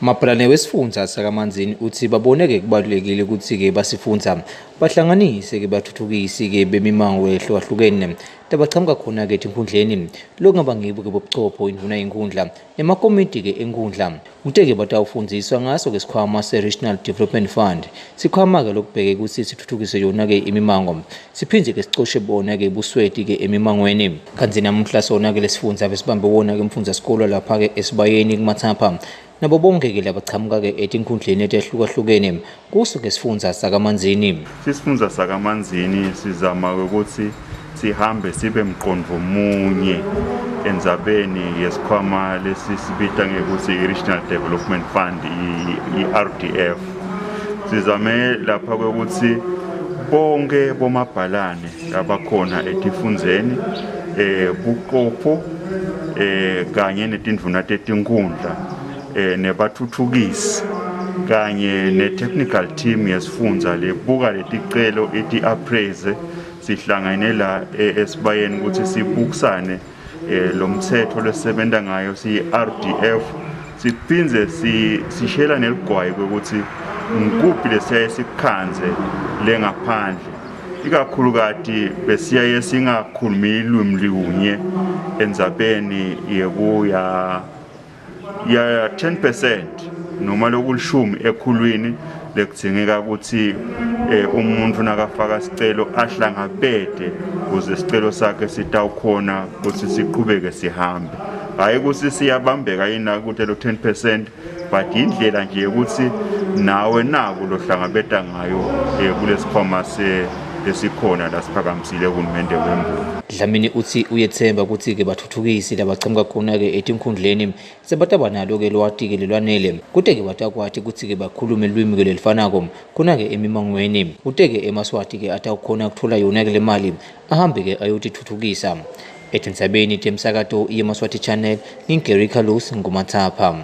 Mapulane wesifundza sakamanzini uthi baboneke kubalulekile ukuthi-ke basifundza bahlanganise-ke bathuthukise-ke bemimango ehlukahlukene tabachama khona-ke Tikhundleni lokungaba ngibo-ke bobuchopho induna yenkundla nemakomiti-ke enkundla kute-ke batawufundziswa ngaso-ke sikhwama se-Regional Development Fund sikhwama-ke lokubheke ukuthi sithuthukise yona-ke imimango siphindze-ke sicoshe bona-ke busweti-ke emimangweni kanti namuhla sona-ke lesifundza besibambe wona-ke mfundzasikolo lapha-ke esibayeni kumathapha nabo bonke-ke labachamuka-ke etinkhundleni etehlukahlukene kuso-ke sifundza sakamanzini. Sisifundza sakamanzini sizama ukuthi sihambe sibe mqondo munye endzabeni yesikhwama lesisibita ngekuthi i-Regional Development Fund i-RDF. Sizame lapha ukuthi bonke bomabhalane abakhona etifundzeni buqopho kanye netindvuna tetinkhundla nebathuthukisi kanye ne-technical team yesifundza lebuka leticelo iti-appraise sihlangane la esibayeni ukuthi sibukisane lo mthetho lesisebenta ngayo si-RDF siphindze sishela neligwayi kwekuthi ngikuphi lesiyaye sikukhandze lengaphandle ikakhulukati besiyaye singakhulumi ilwimi liwunye endzabeni yekuya 10% noma lokulishumi ekhulwini lekudzingeka ukuthi umuntu nakafaka sicelo ahlangabete ukuze sicelo sakhe sitawukhona ukuthi siqhubeke sihambe hayi ukuthi siyabambeka yina ukuthi lo 10% but indlela nje ukuthi nawe nako lohlangabeta ngayo kulesikhwama esikhona la siphakamisile kuhulumende wemboni. Dlamini uthi uyethemba ukuthi-ke bathuthukisi labachamuka khona-ke etinkhundleni sebataba nalo-ke lwati-ke lelwanele kute-ke batakwati ukuthi-ke bakhulume lwimi-ke lelifanako khona-ke emimangweni kute-ke emaswati-ke atawukhona kuthola yona-ke le mali ahambe-ke ayotithuthukisa etindzabeni temsakato yemaswati channel ngingeri Carlos ngumathapha.